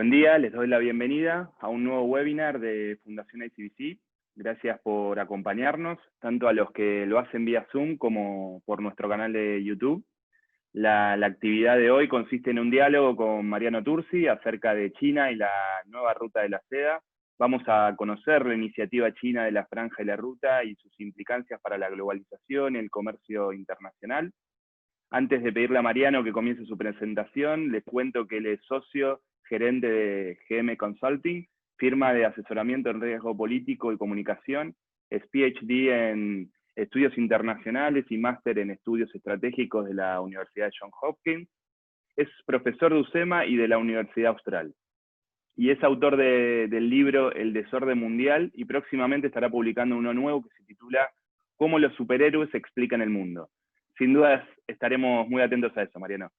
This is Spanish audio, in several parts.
Buen día, les doy la bienvenida a un nuevo webinar de Fundación ICBC. Gracias por acompañarnos, tanto a los que lo hacen vía Zoom como por nuestro canal de YouTube. La actividad de hoy consiste en un diálogo con Mariano Tursi acerca de China y la nueva ruta de la seda. Vamos a conocer la iniciativa china de la Franja y la Ruta y sus implicancias para la globalización y el comercio internacional. Antes de pedirle a Mariano que comience su presentación, les cuento que él es socio gerente de GM Consulting, firma de asesoramiento en riesgo político y comunicación, es PhD en estudios internacionales y máster en estudios estratégicos de la Universidad de Johns Hopkins, es profesor de UCEMA y de la Universidad Austral, y es autor del libro El desorden mundial, y próximamente estará publicando uno nuevo que se titula Cómo los superhéroes explican el mundo. Sin dudas estaremos muy atentos a eso, Mariano.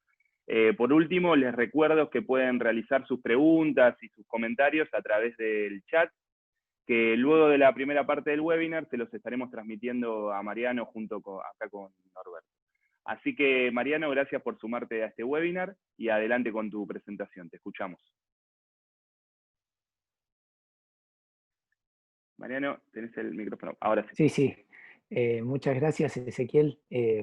Por último, les recuerdo que pueden realizar sus preguntas y sus comentarios a través del chat, que luego de la primera parte del webinar se los estaremos transmitiendo a Mariano acá con Norberto. Así que, Mariano, gracias por sumarte a este webinar y adelante con tu presentación. Te escuchamos. Mariano, tenés el micrófono. Ahora sí. Sí. Muchas gracias, Ezequiel,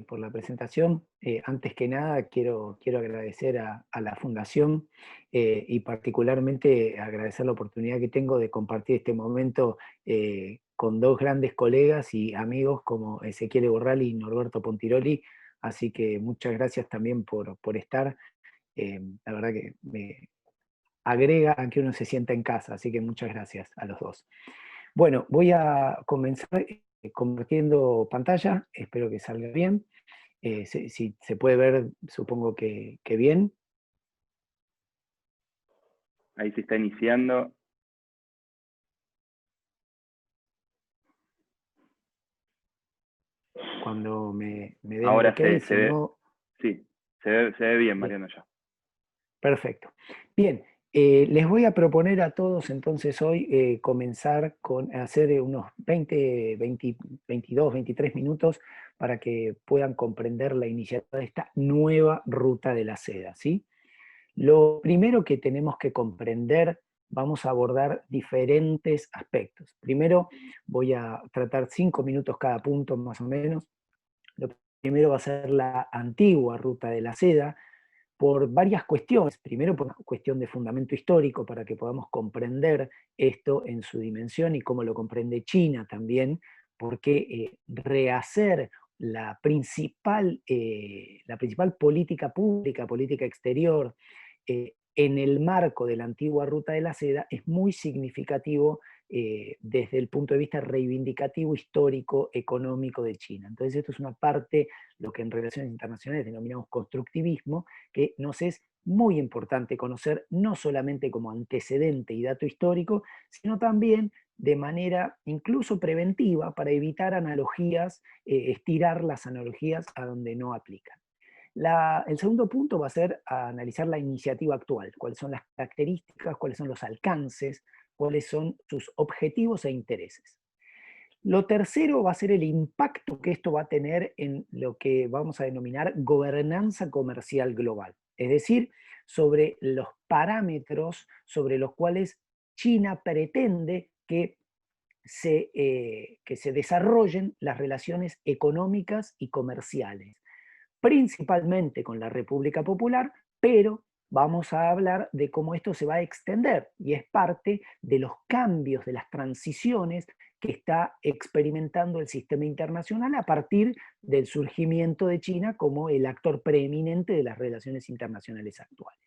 por la presentación. Antes que nada, quiero agradecer a la Fundación y particularmente agradecer la oportunidad que tengo de compartir este momento con dos grandes colegas y amigos como Ezequiel Eborral y Norberto Pontiroli. Así que muchas gracias también por estar. La verdad que me agrega a que uno se sienta en casa, así que muchas gracias a los dos. Bueno, voy a comenzar compartiendo pantalla, espero que salga bien. Si se puede ver, supongo que bien. Ahí se está iniciando. Cuando me den el Ahora ok, se si ve, no... sí, se ve bien, Bien, Mariano, ya. perfecto. Bien, les voy a proponer a todos entonces hoy comenzar con hacer unos 22, 23 minutos para que puedan comprender la iniciativa de esta nueva ruta de la seda, ¿sí? Lo primero que tenemos que comprender, vamos a abordar diferentes aspectos. Primero voy a tratar 5 minutos cada punto más o menos. Lo primero va a ser la antigua ruta de la seda, por varias cuestiones. Primero, por una cuestión de fundamento histórico, para que podamos comprender esto en su dimensión y cómo lo comprende China también, porque rehacer la principal política pública, política exterior, en el marco de la antigua ruta de la seda es muy significativo desde el punto de vista reivindicativo, histórico, económico de China. Entonces esto es una parte, lo que en relaciones internacionales denominamos constructivismo, que nos es muy importante conocer no solamente como antecedente y dato histórico, sino también de manera incluso preventiva para evitar analogías, estirar las analogías a donde no aplican. El segundo punto va a ser a analizar la iniciativa actual, cuáles son las características, cuáles son los alcances, cuáles son sus objetivos e intereses. Lo tercero va a ser el impacto que esto va a tener en lo que vamos a denominar gobernanza comercial global, es decir, sobre los parámetros sobre los cuales China pretende que se desarrollen las relaciones económicas y comerciales, principalmente con la República Popular, pero vamos a hablar de cómo esto se va a extender y es parte de los cambios, de las transiciones que está experimentando el sistema internacional a partir del surgimiento de China como el actor preeminente de las relaciones internacionales actuales.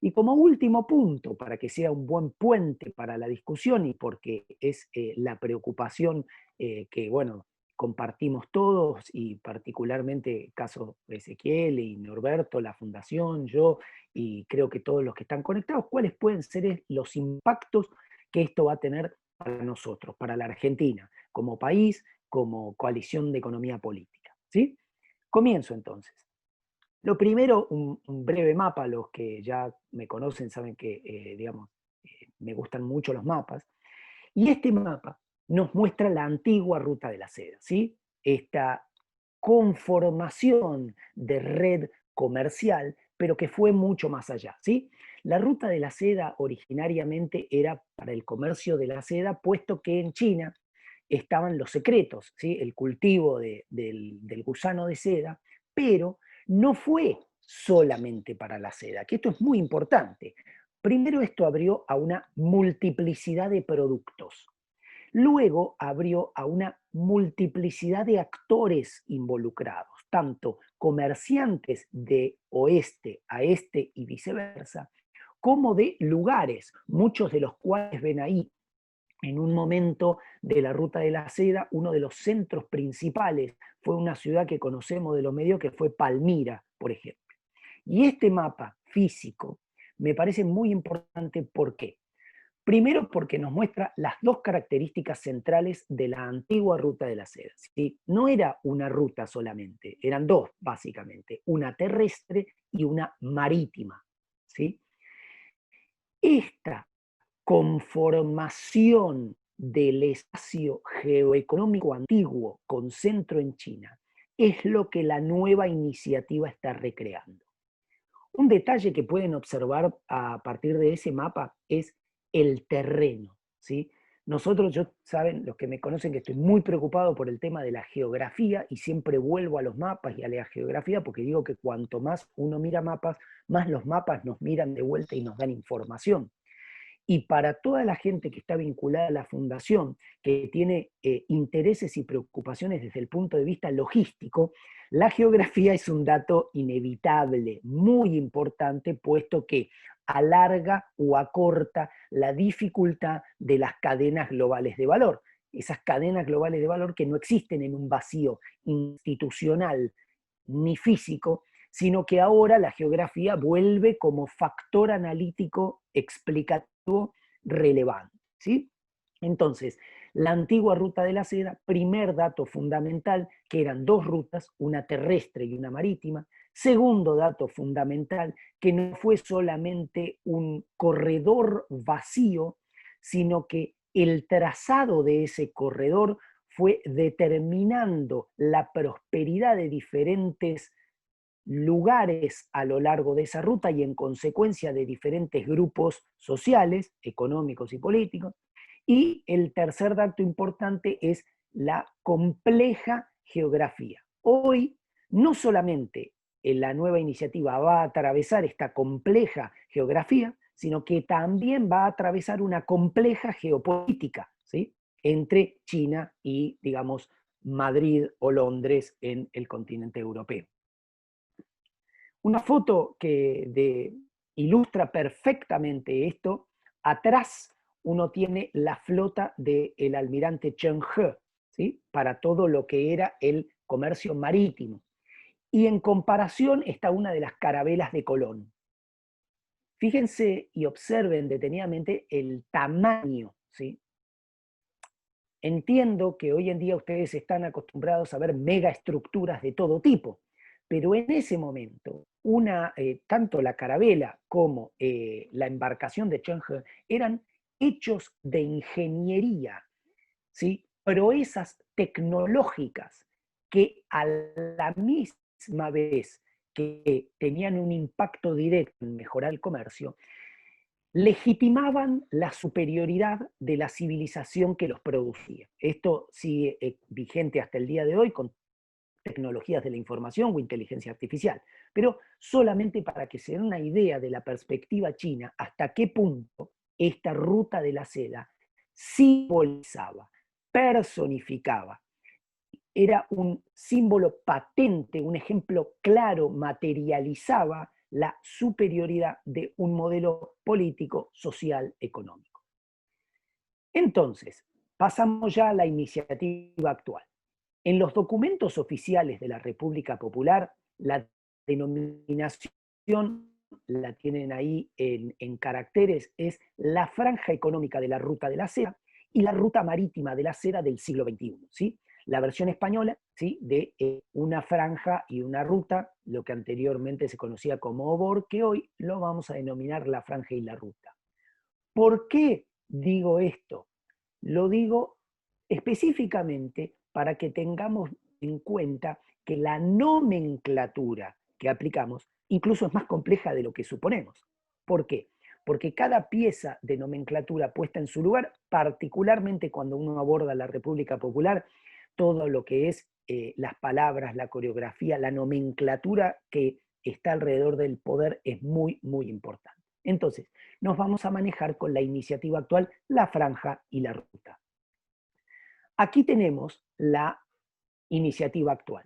Y como último punto, para que sea un buen puente para la discusión y porque es la preocupación que, bueno, compartimos todos y particularmente caso de Ezequiel y Norberto, la Fundación, yo y creo que todos los que están conectados, cuáles pueden ser los impactos que esto va a tener para nosotros, para la Argentina, como país, como coalición de economía política. ¿Sí? Comienzo entonces. Lo primero, un breve mapa, los que ya me conocen saben que, digamos, me gustan mucho los mapas, y este mapa nos muestra la antigua ruta de la seda, ¿sí? Esta conformación de red comercial, pero que fue mucho más allá, ¿sí? La ruta de la seda originariamente era para el comercio de la seda, puesto que en China estaban los secretos, ¿sí? El cultivo del gusano de seda, pero no fue solamente para la seda, que esto es muy importante. Primero esto abrió a una multiplicidad de productos. Luego abrió a una multiplicidad de actores involucrados, tanto comerciantes de oeste a este y viceversa, como de lugares, muchos de los cuales ven ahí en un momento de la Ruta de la Seda, uno de los centros principales fue una ciudad que conocemos de los medios, que fue Palmira, por ejemplo. Y este mapa físico me parece muy importante. ¿Por qué? Primero, porque nos muestra las dos características centrales de la antigua Ruta de la Seda, ¿sí? No era una ruta solamente, eran dos básicamente, una terrestre y una marítima, ¿sí? Esta conformación del espacio geoeconómico antiguo con centro en China es lo que la nueva iniciativa está recreando. Un detalle que pueden observar a partir de ese mapa es el terreno, ¿sí? Nosotros, saben, los que me conocen, que estoy muy preocupado por el tema de la geografía y siempre vuelvo a los mapas y a la geografía porque digo que cuanto más uno mira mapas, más los mapas nos miran de vuelta y nos dan información. Y para toda la gente que está vinculada a la fundación, que tiene intereses y preocupaciones desde el punto de vista logístico, la geografía es un dato inevitable, muy importante, puesto que alarga o acorta la dificultad de las cadenas globales de valor. Esas cadenas globales de valor que no existen en un vacío institucional ni físico, sino que ahora la geografía vuelve como factor analítico explicativo relevante, ¿sí? Entonces, la antigua Ruta de la Seda, primer dato fundamental, que eran dos rutas, una terrestre y una marítima. Segundo dato fundamental, que no fue solamente un corredor vacío, sino que el trazado de ese corredor fue determinando la prosperidad de diferentes lugares a lo largo de esa ruta y en consecuencia de diferentes grupos sociales, económicos y políticos. Y el tercer dato importante es la compleja geografía. Hoy, no solamente la nueva iniciativa va a atravesar esta compleja geografía, sino que también va a atravesar una compleja geopolítica, ¿sí? Entre China y, digamos, Madrid o Londres en el continente europeo. Una foto que ilustra perfectamente esto. Atrás uno tiene la flota del almirante Chen He, ¿sí? Para todo lo que era el comercio marítimo. Y en comparación está una de las carabelas de Colón. Fíjense y observen detenidamente el tamaño, ¿sí? Entiendo que hoy en día ustedes están acostumbrados a ver megaestructuras de todo tipo, pero en ese momento, tanto la carabela como la embarcación de Chenghe eran hechos de ingeniería, ¿sí? Proezas tecnológicas que a la misma vez que tenían un impacto directo en mejorar el comercio, legitimaban la superioridad de la civilización que los producía. Esto sigue vigente hasta el día de hoy con tecnologías de la información o inteligencia artificial, pero solamente para que se den una idea de la perspectiva china, hasta qué punto esta ruta de la seda simbolizaba, personificaba, era un símbolo patente, un ejemplo claro, materializaba la superioridad de un modelo político, social, económico. Entonces, pasamos ya a la iniciativa actual. En los documentos oficiales de la República Popular, la denominación, la tienen ahí en caracteres, es la franja económica de la Ruta de la Seda y la ruta marítima de la seda del siglo XXI, ¿sí? La versión española, ¿sí? De una franja y una ruta, lo que anteriormente se conocía como OBOR, que hoy lo vamos a denominar la franja y la ruta. ¿Por qué digo esto? Lo digo específicamente para que tengamos en cuenta que la nomenclatura que aplicamos incluso es más compleja de lo que suponemos. ¿Por qué? porque cada pieza de nomenclatura puesta en su lugar, particularmente cuando uno aborda la República Popular, todo lo que es las palabras, la coreografía, la nomenclatura que está alrededor del poder es muy, muy importante. Entonces, nos vamos a manejar con la iniciativa actual, la franja y la ruta. Aquí tenemos la iniciativa actual.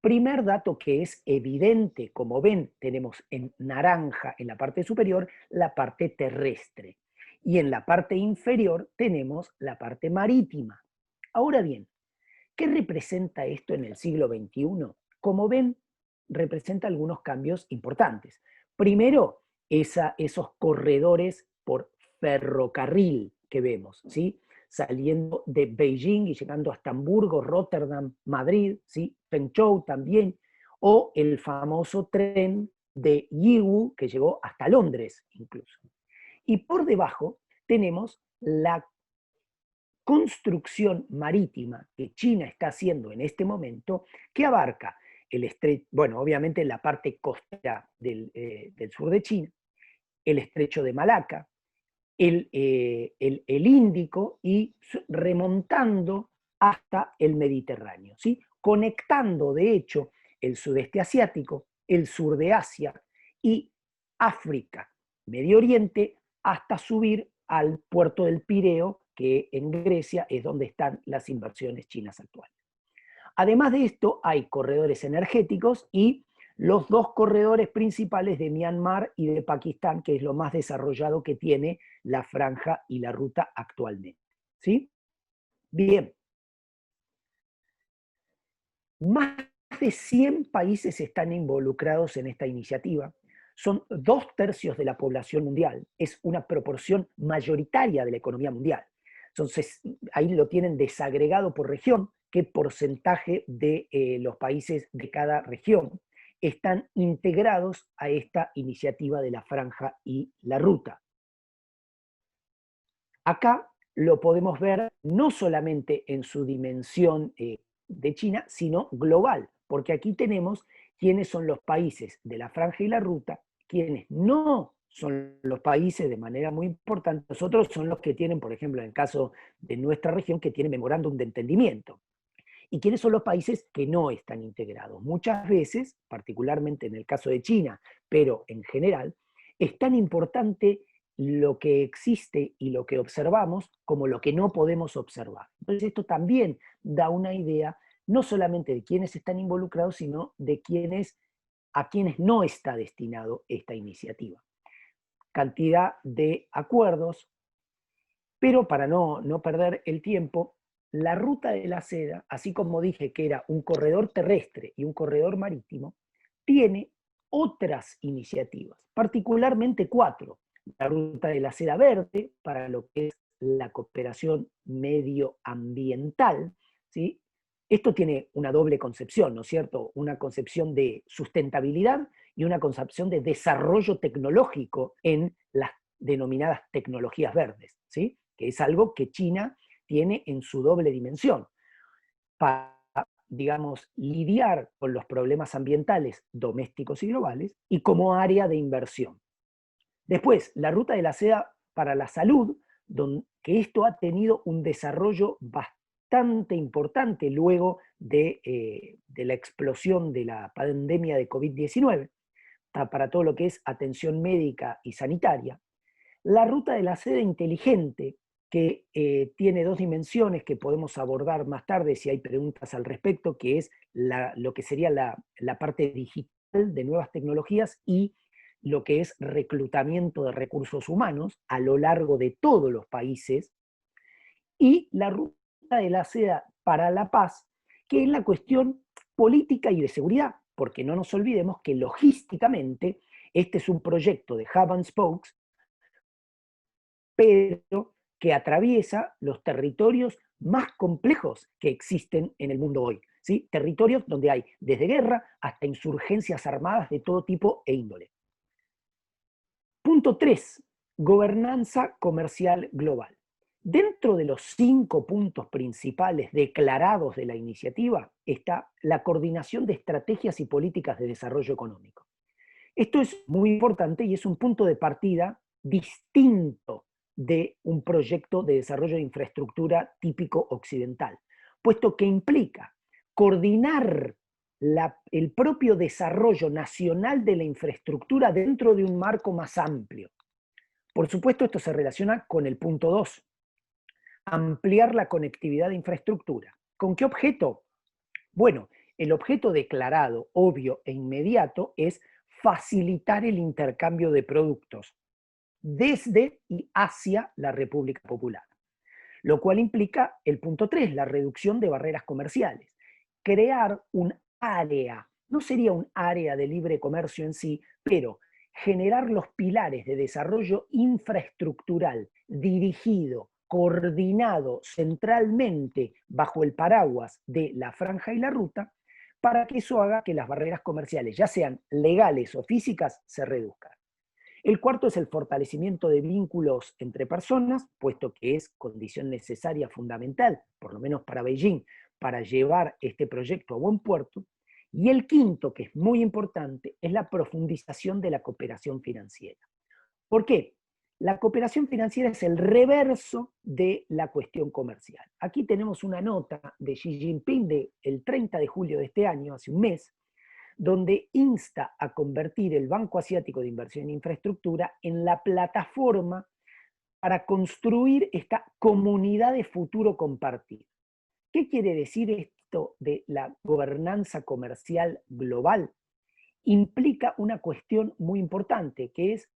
Primer dato que es evidente, como ven, tenemos en naranja en la parte superior la parte terrestre y en la parte inferior tenemos la parte marítima. Ahora bien, ¿qué representa esto en el siglo XXI? Como ven, representa algunos cambios importantes. Primero, esos corredores por ferrocarril que vemos, ¿sí? Saliendo de Beijing y llegando hasta Hamburgo, Rotterdam, Madrid, ¿sí? Fengzhou también, o el famoso tren de Yiwu que llegó hasta Londres incluso. Y por debajo tenemos la construcción marítima que China está haciendo en este momento, que abarca el estrecho, bueno, obviamente la parte costera del sur de China, el estrecho de Malaca, el Índico y remontando hasta el Mediterráneo, ¿sí? Conectando de hecho el sudeste asiático, el sur de Asia y África, Medio Oriente, hasta subir al puerto del Pireo, que en Grecia es donde están las inversiones chinas actuales. Además de esto, hay corredores energéticos y los dos corredores principales de Myanmar y de Pakistán, que es lo más desarrollado que tiene la franja y la ruta actualmente. ¿Sí? Bien. Más de 100 países están involucrados en esta iniciativa. Son 2/3 de la población mundial. Es una proporción mayoritaria de la economía mundial. Entonces, ahí lo tienen desagregado por región, qué porcentaje de los países de cada región están integrados a esta iniciativa de la franja y la ruta. Acá lo podemos ver no solamente en su dimensión de China, sino global, porque aquí tenemos quiénes son los países de la franja y la ruta, quienes no son los países de manera muy importante. Nosotros son los que tienen, por ejemplo, en el caso de nuestra región, que tienen memorándum de entendimiento. ¿Y quiénes son los países que no están integrados? Muchas veces, particularmente en el caso de China, pero en general, es tan importante lo que existe y lo que observamos como lo que no podemos observar. Entonces esto también da una idea no solamente de quiénes están involucrados, sino de a quienes no está destinado esta iniciativa. Cantidad de acuerdos, pero para no perder el tiempo, la ruta de la seda, así como dije que era un corredor terrestre y un corredor marítimo, tiene otras iniciativas, particularmente 4. La ruta de la seda verde, para lo que es la cooperación medioambiental, ¿sí? Esto tiene una doble concepción, ¿no es cierto? Una concepción de sustentabilidad y una concepción de desarrollo tecnológico en las denominadas tecnologías verdes, ¿sí? Que es algo que China tiene en su doble dimensión, para, digamos, lidiar con los problemas ambientales domésticos y globales y como área de inversión. Después, la ruta de la seda para la salud, que esto ha tenido un desarrollo bastante importante luego de la explosión de la pandemia de COVID-19, para todo lo que es atención médica y sanitaria. La ruta de la seda inteligente, que tiene 2 dimensiones que podemos abordar más tarde si hay preguntas al respecto, que es lo que sería la parte digital de nuevas tecnologías y lo que es reclutamiento de recursos humanos a lo largo de todos los países, y la ruta de la seda para la paz, que es la cuestión política y de seguridad, porque no nos olvidemos que logísticamente este es un proyecto de hub and spokes, pero que atraviesa los territorios más complejos que existen en el mundo hoy, ¿sí? Territorios donde hay desde guerra hasta insurgencias armadas de todo tipo e índole. Punto 3, gobernanza comercial global. Dentro de los 5 puntos principales declarados de la iniciativa está la coordinación de estrategias y políticas de desarrollo económico. Esto es muy importante y es un punto de partida distinto de un proyecto de desarrollo de infraestructura típico occidental, puesto que implica coordinar el propio desarrollo nacional de la infraestructura dentro de un marco más amplio. Por supuesto, esto se relaciona con el punto 2, ampliar la conectividad de infraestructura. ¿Con qué objeto? Bueno, el objeto declarado, obvio e inmediato es facilitar el intercambio de productos desde y hacia la República Popular, lo cual implica el punto 3, la reducción de barreras comerciales. Crear un área, no sería un área de libre comercio en sí, pero generar los pilares de desarrollo infraestructural dirigido, coordinado centralmente bajo el paraguas de la franja y la ruta, para que eso haga que las barreras comerciales, ya sean legales o físicas, se reduzcan. El cuarto es el fortalecimiento de vínculos entre personas, puesto que es condición necesaria, fundamental, por lo menos para Beijing, para llevar este proyecto a buen puerto. Y el quinto, que es muy importante, es la profundización de la cooperación financiera. ¿Por qué? La cooperación financiera es el reverso de la cuestión comercial. Aquí tenemos una nota de Xi Jinping del 30 de julio de este año, hace un mes, donde insta a convertir el Banco Asiático de Inversión en Infraestructura en la plataforma para construir esta comunidad de futuro compartido. ¿Qué quiere decir esto de la gobernanza comercial global? Implica una cuestión muy importante, que es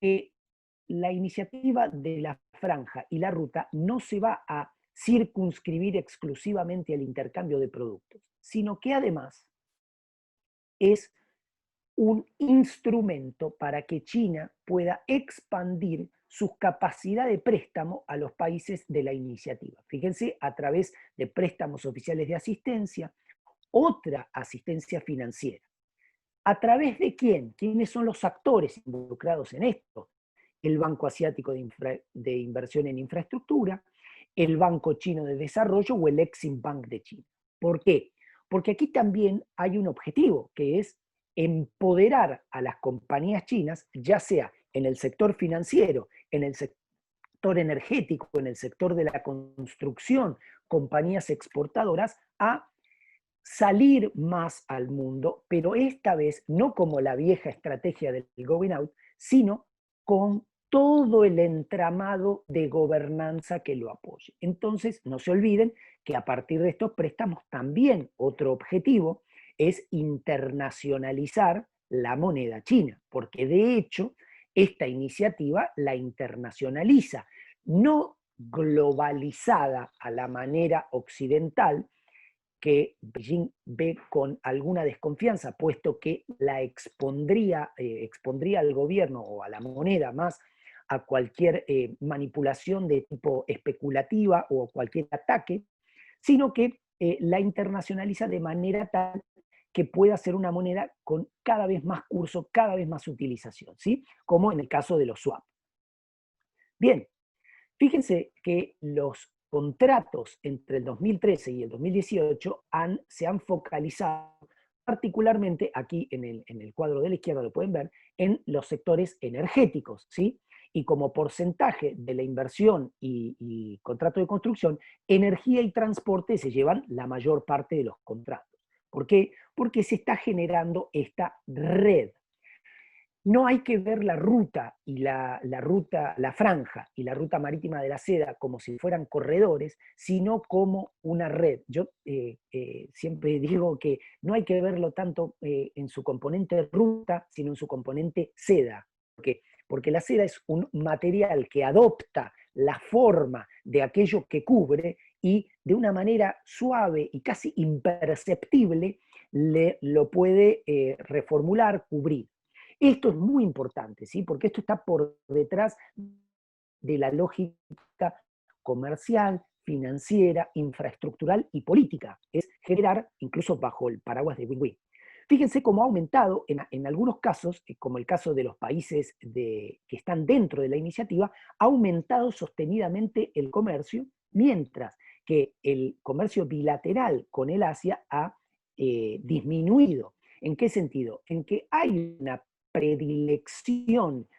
que la iniciativa de la franja y la ruta no se va a circunscribir exclusivamente al intercambio de productos, sino que además es un instrumento para que China pueda expandir sus capacidades de préstamo a los países de la iniciativa. Fíjense, a través de préstamos oficiales de asistencia, otra asistencia financiera. ¿A través de quién? ¿Quiénes son los actores involucrados en esto? El Banco Asiático de Inversión en Infraestructura, el Banco Chino de Desarrollo o el Exim Bank de China. ¿Por qué? Porque aquí también hay un objetivo, que es empoderar a las compañías chinas, ya sea en el sector financiero, en el sector energético, en el sector de la construcción, compañías exportadoras, a salir más al mundo, pero esta vez no como la vieja estrategia del going out, sino con todo el entramado de gobernanza que lo apoye. Entonces, no se olviden que a partir de estos préstamos también otro objetivo es internacionalizar la moneda china, porque de hecho esta iniciativa la internacionaliza, no globalizada a la manera occidental, que Beijing ve con alguna desconfianza, puesto que la expondría al gobierno o a la moneda más a cualquier manipulación de tipo especulativa o cualquier ataque, sino que la internacionaliza de manera tal que pueda ser una moneda con cada vez más curso, cada vez más utilización, ¿sí? Como en el caso de los swap. Bien, fíjense que los contratos entre el 2013 y el 2018 se han focalizado particularmente aquí en el cuadro de la izquierda, lo pueden ver, en los sectores energéticos, ¿sí? Y como porcentaje de la inversión y contrato de construcción, energía y transporte se llevan la mayor parte de los contratos. ¿Por qué? Porque se está generando esta red. No hay que ver la ruta y la franja y la ruta marítima de la seda como si fueran corredores, sino como una red. Yo siempre digo que no hay que verlo tanto en su componente ruta, sino en su componente seda. ¿Por qué? Porque la seda es un material que adopta la forma de aquello que cubre y de una manera suave y casi imperceptible lo puede reformular, cubrir. Esto es muy importante, ¿sí? Porque esto está por detrás de la lógica comercial, financiera, infraestructural y política. Es generar, incluso bajo el paraguas de win-win. Fíjense cómo ha aumentado en algunos casos, como el caso de los países que están dentro de la iniciativa, ha aumentado sostenidamente el comercio, mientras que el comercio bilateral con el Asia ha disminuido. ¿En qué sentido? En que hay una predilección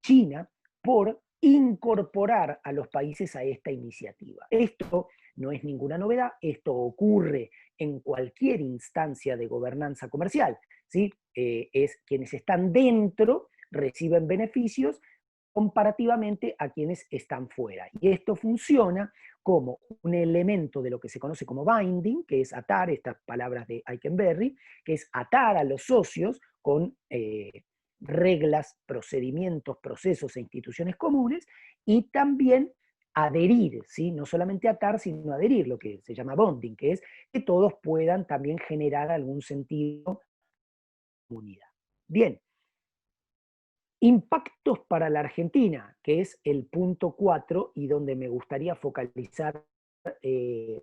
china por incorporar a los países a esta iniciativa. Esto no es ninguna novedad, esto ocurre en cualquier instancia de gobernanza comercial, ¿sí? Es quienes están dentro reciben beneficios comparativamente a quienes están fuera. Y esto funciona como un elemento de lo que se conoce como binding, que es atar, estas palabras de Eikenberry, que es atar a los socios con reglas, procedimientos, procesos e instituciones comunes, y también adherir, ¿sí? No solamente atar, sino adherir, lo que se llama bonding, que es que todos puedan también generar algún sentido de comunidad. Bien, impactos para la Argentina, que es el punto 4 y donde me gustaría focalizar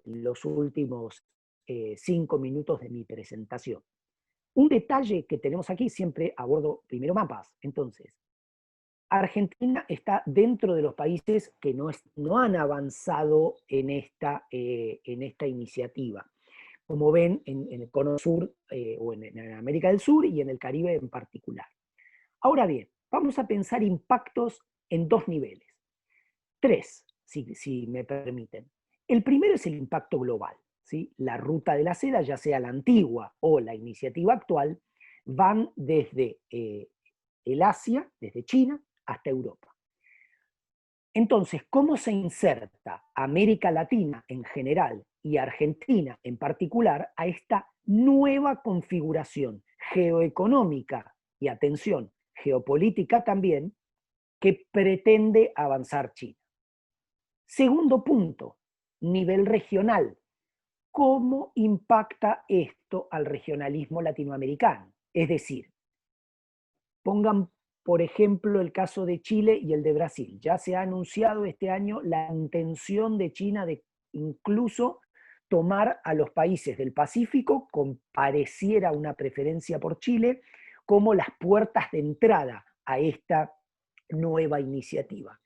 los últimos 5 minutos de mi presentación. Un detalle que tenemos aquí, siempre abordo primero mapas. Entonces, Argentina está dentro de los países que no han avanzado en esta iniciativa. Como ven, en el Cono Sur o en América del Sur y en el Caribe en particular. Ahora bien, vamos a pensar impactos en 2 niveles. 3, si me permiten. El primero es el impacto global, ¿sí? La ruta de la seda, ya sea la antigua o la iniciativa actual, van desde el Asia, desde China, hasta Europa. Entonces, ¿cómo se inserta América Latina en general y Argentina en particular a esta nueva configuración geoeconómica y, atención, geopolítica también, que pretende avanzar China? Segundo punto, nivel regional. ¿Cómo impacta esto al regionalismo latinoamericano? Es decir, pongan por ejemplo el caso de Chile y el de Brasil. Ya se ha anunciado este año la intención de China de incluso tomar a los países del Pacífico, con pareciera una preferencia por Chile, como las puertas de entrada a esta nueva iniciativa.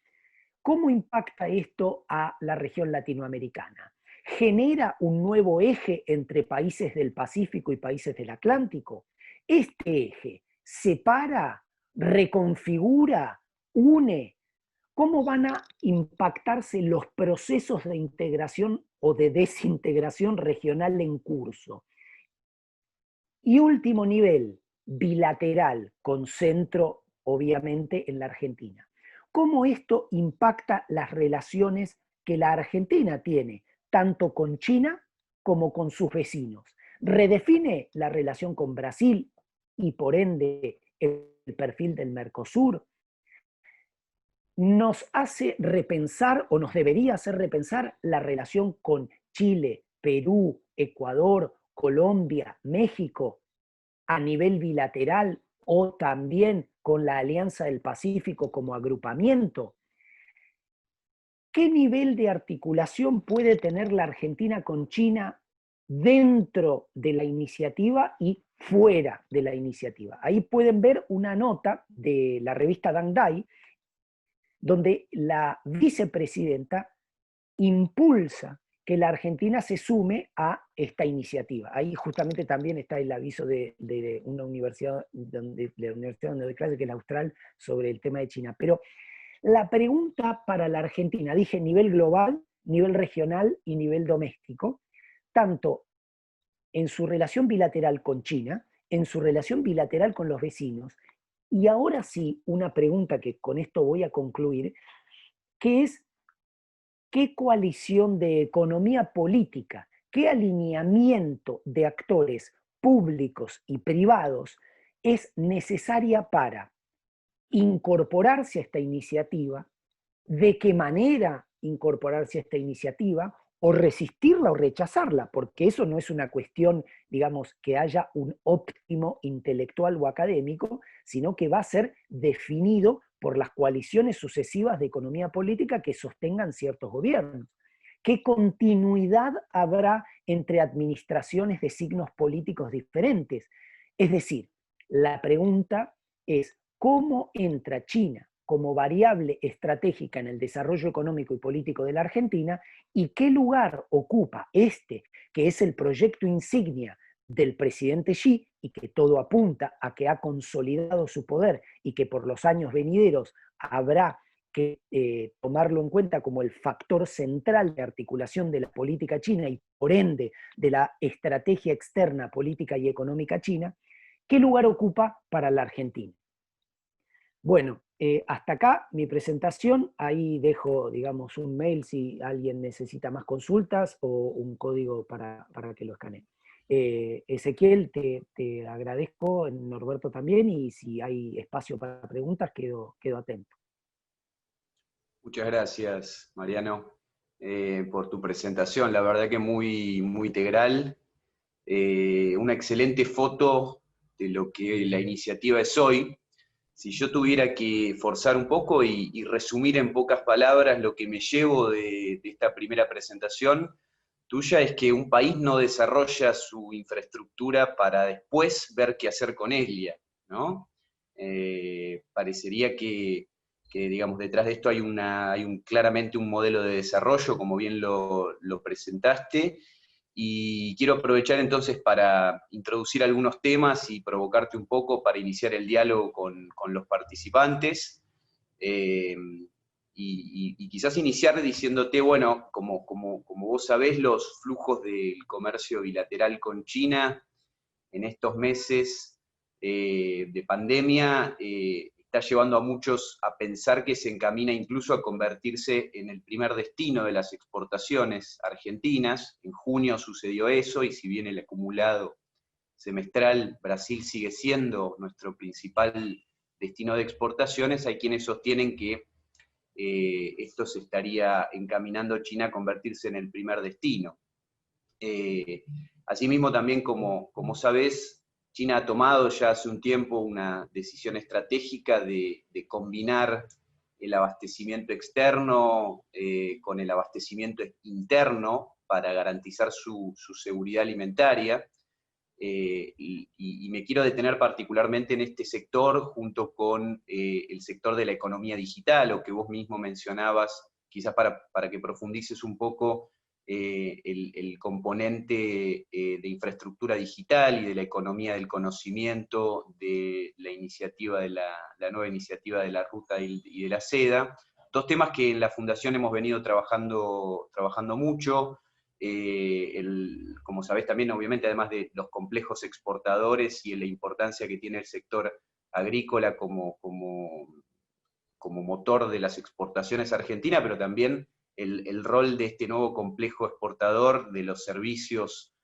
¿Cómo impacta esto a la región latinoamericana? ¿Genera un nuevo eje entre países del Pacífico y países del Atlántico? Este eje separa, reconfigura, une. ¿Cómo van a impactarse los procesos de integración o de desintegración regional en curso? Y último nivel, bilateral, con centro obviamente en la Argentina. ¿Cómo esto impacta las relaciones que la Argentina tiene, tanto con China como con sus vecinos? ¿Redefine la relación con Brasil y por ende el perfil del Mercosur? ¿Nos hace repensar o nos debería hacer repensar la relación con Chile, Perú, Ecuador, Colombia, México a nivel bilateral o también con la Alianza del Pacífico como agrupamiento? ¿Qué nivel de articulación puede tener la Argentina con China dentro de la iniciativa y fuera de la iniciativa? Ahí pueden ver una nota de la revista Dang Dai, donde la vicepresidenta impulsa que la Argentina se sume a esta iniciativa. Ahí justamente también está el aviso de una universidad, de la universidad donde doy clase, que es la Austral, sobre el tema de China. Pero la pregunta para la Argentina, dije nivel global, nivel regional y nivel doméstico, tanto en su relación bilateral con China, en su relación bilateral con los vecinos, y ahora sí, una pregunta que con esto voy a concluir, que es qué coalición de economía política, qué alineamiento de actores públicos y privados es necesaria para incorporarse a esta iniciativa, de qué manera incorporarse a esta iniciativa, o resistirla o rechazarla, porque eso no es una cuestión, digamos, que haya un óptimo intelectual o académico, sino que va a ser definido por las coaliciones sucesivas de economía política que sostengan ciertos gobiernos. ¿Qué continuidad habrá entre administraciones de signos políticos diferentes? Es decir, la pregunta es, ¿cómo entra China como variable estratégica en el desarrollo económico y político de la Argentina y qué lugar ocupa este, que es el proyecto insignia del presidente Xi y que todo apunta a que ha consolidado su poder y que por los años venideros habrá que tomarlo en cuenta como el factor central de articulación de la política china y por ende de la estrategia externa política y económica china, ¿qué lugar ocupa para la Argentina? Bueno, hasta acá mi presentación, ahí dejo, digamos, un mail si alguien necesita más consultas o un código para que lo escanee. Ezequiel, te agradezco, Norberto también, y si hay espacio para preguntas, quedo atento. Muchas gracias, Mariano, por tu presentación. La verdad que muy, muy integral. Una excelente foto de lo que la iniciativa es hoy. Si yo tuviera que forzar un poco y resumir en pocas palabras lo que me llevo de esta primera presentación tuya, es que un país no desarrolla su infraestructura para después ver qué hacer con ella, ¿no? Parecería que, digamos, detrás de esto hay claramente un modelo de desarrollo, como bien lo presentaste, y quiero aprovechar entonces para introducir algunos temas y provocarte un poco para iniciar el diálogo con los participantes. Y quizás iniciar diciéndote, bueno, como vos sabés, los flujos del comercio bilateral con China en estos meses de pandemia está llevando a muchos a pensar que se encamina incluso a convertirse en el primer destino de las exportaciones argentinas. En junio sucedió eso, y si bien el acumulado semestral Brasil sigue siendo nuestro principal destino de exportaciones, hay quienes sostienen que esto se estaría encaminando China a convertirse en el primer destino. Asimismo, también como sabés, China ha tomado ya hace un tiempo una decisión estratégica de combinar el abastecimiento externo con el abastecimiento interno para garantizar su seguridad alimentaria. Y me quiero detener particularmente en este sector, junto con el sector de la economía digital, o que vos mismo mencionabas, quizás para que profundices un poco el componente de infraestructura digital y de la economía del conocimiento de la iniciativa de la nueva iniciativa de la ruta y de la seda. Dos temas que en la Fundación hemos venido trabajando mucho. Como sabés también, obviamente, además de los complejos exportadores y la importancia que tiene el sector agrícola como motor de las exportaciones argentinas, pero también el rol de este nuevo complejo exportador de los servicios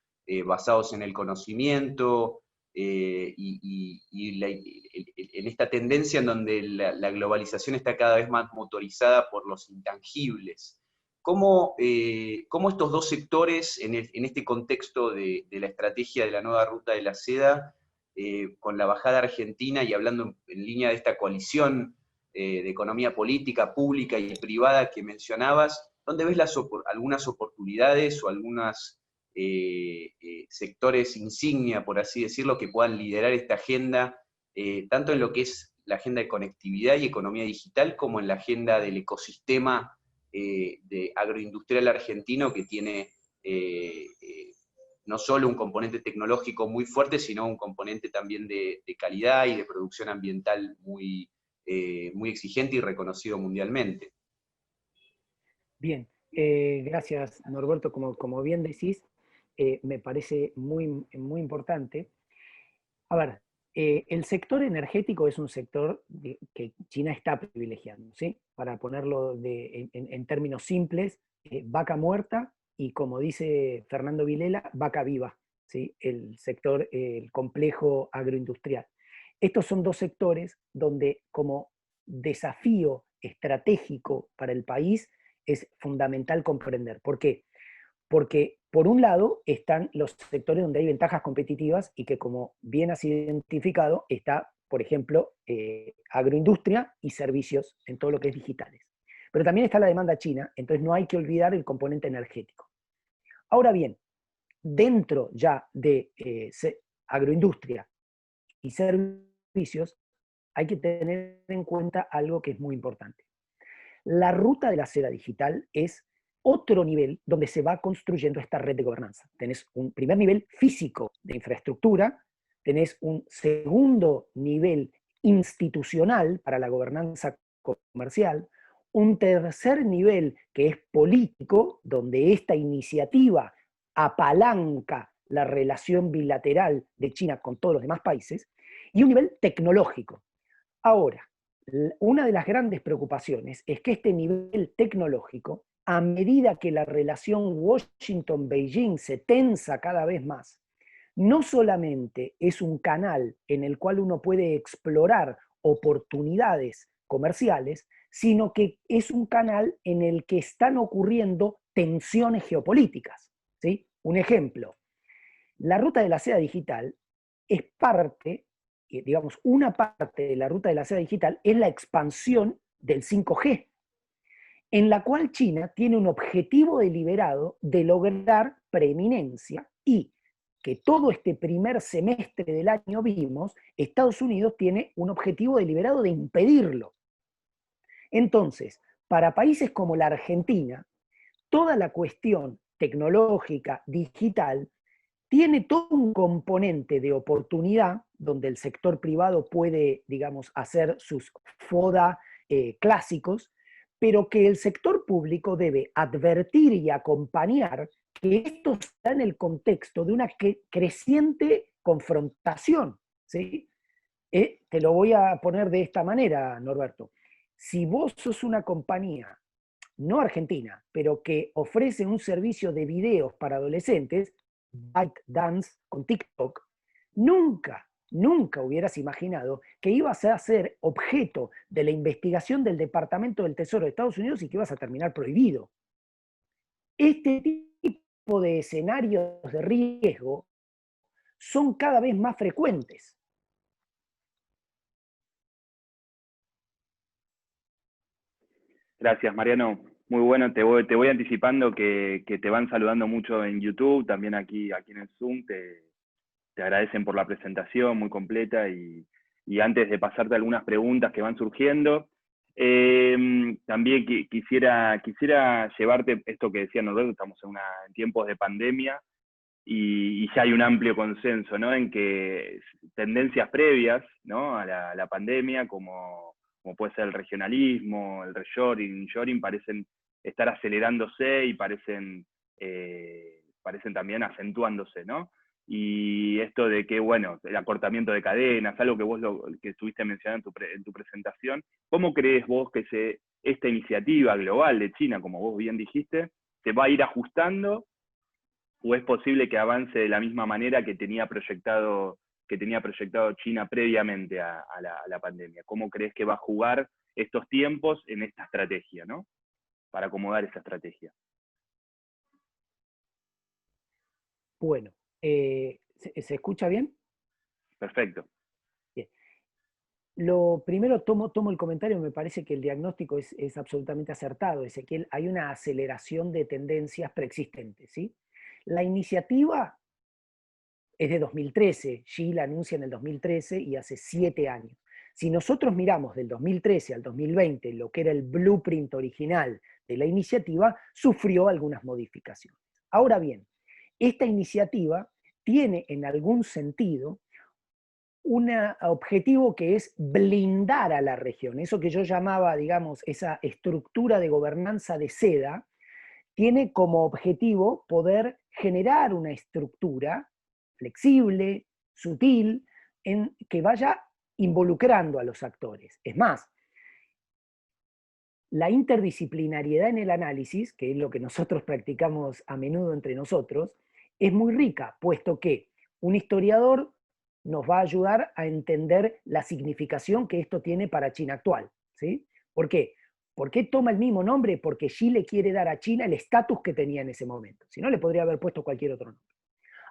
basados en el conocimiento, en esta tendencia en donde la globalización está cada vez más motorizada por los intangibles. ¿Cómo estos dos sectores, en este contexto de la estrategia de la nueva ruta de la seda, con la bajada argentina y hablando en línea de esta coalición de economía política, pública y privada que mencionabas, ¿dónde ves algunas oportunidades o algunos sectores insignia, por así decirlo, que puedan liderar esta agenda, tanto en lo que es la agenda de conectividad y economía digital, como en la agenda del ecosistema de agroindustrial argentino, que tiene no solo un componente tecnológico muy fuerte, sino un componente también de calidad y de producción ambiental muy exigente y reconocido mundialmente? Bien, gracias Norberto, como bien decís, me parece muy importante. A ver, el sector energético es un sector que China está privilegiando, ¿sí? Para ponerlo en términos simples, vaca muerta y, como dice Fernando Vilela, vaca viva, ¿sí? El sector, el complejo agroindustrial. Estos son dos sectores donde, como desafío estratégico para el país, es fundamental comprender. ¿Por qué? Porque por un lado están los sectores donde hay ventajas competitivas y que, como bien has identificado, está, por ejemplo, agroindustria y servicios en todo lo que es digitales. Pero también está la demanda china, entonces no hay que olvidar el componente energético. Ahora bien, dentro ya de agroindustria y servicios, hay que tener en cuenta algo que es muy importante. La ruta de la seda digital es otro nivel donde se va construyendo esta red de gobernanza. Tenés un primer nivel físico de infraestructura, tenés un segundo nivel institucional para la gobernanza comercial, un tercer nivel que es político, donde esta iniciativa apalanca la relación bilateral de China con todos los demás países, y un nivel tecnológico. Ahora, una de las grandes preocupaciones es que este nivel tecnológico, a medida que la relación Washington-Beijing se tensa cada vez más, no solamente es un canal en el cual uno puede explorar oportunidades comerciales, sino que es un canal en el que están ocurriendo tensiones geopolíticas, ¿sí? Un ejemplo, la ruta de la seda digital es parte, digamos, una parte de la ruta de la seda digital es la expansión del 5G, en la cual China tiene un objetivo deliberado de lograr preeminencia y que todo este primer semestre del año vimos, Estados Unidos tiene un objetivo deliberado de impedirlo. Entonces, para países como la Argentina, toda la cuestión tecnológica, digital, tiene todo un componente de oportunidad donde el sector privado puede, digamos, hacer sus FODA clásicos, pero que el sector público debe advertir y acompañar que esto está en el contexto de una creciente confrontación, ¿sí? Te lo voy a poner de esta manera, Norberto. Si vos sos una compañía, no argentina, pero que ofrece un servicio de videos para adolescentes, ByteDance con TikTok, nunca hubieras imaginado que ibas a ser objeto de la investigación del Departamento del Tesoro de Estados Unidos y que ibas a terminar prohibido. Este tipo de escenarios de riesgo son cada vez más frecuentes. Gracias, Mariano. Muy bueno, te voy anticipando que te van saludando mucho en YouTube, también aquí en el Zoom, te agradecen por la presentación muy completa y antes de pasarte algunas preguntas que van surgiendo, también quisiera llevarte esto que decía Norberto, estamos en tiempos de pandemia y ya hay un amplio consenso, ¿no? En que tendencias previas, ¿no? a la pandemia, como puede ser el regionalismo, el reshoring, parecen estar acelerándose y parecen también acentuándose, ¿no? Y esto de que, bueno, el acortamiento de cadenas, algo que vos que estuviste mencionando en tu presentación, ¿cómo crees vos que esta iniciativa global de China, como vos bien dijiste, se va a ir ajustando o es posible que avance de la misma manera que tenía proyectado China previamente a la pandemia? ¿Cómo crees que va a jugar estos tiempos en esta estrategia, ¿no? Para acomodar esa estrategia. Bueno, ¿se escucha bien? Perfecto. Bien. Lo primero, tomo el comentario, me parece que el diagnóstico es absolutamente acertado, Ezequiel. Hay una aceleración de tendencias preexistentes, ¿sí? La iniciativa es de 2013, Xi la anuncia en el 2013 y hace 7 años. Si nosotros miramos del 2013 al 2020 lo que era el blueprint original de la iniciativa, sufrió algunas modificaciones. Ahora bien, esta iniciativa tiene en algún sentido un objetivo que es blindar a la región. Eso que yo llamaba, digamos, esa estructura de gobernanza de seda, tiene como objetivo poder generar una estructura flexible, sutil, que vaya involucrando a los actores. Es más, la interdisciplinariedad en el análisis, que es lo que nosotros practicamos a menudo entre nosotros, es muy rica, puesto que un historiador nos va a ayudar a entender la significación que esto tiene para China actual, ¿sí? ¿Por qué? ¿Por qué toma el mismo nombre? Porque Xi le quiere dar a China el estatus que tenía en ese momento. Si no, le podría haber puesto cualquier otro nombre.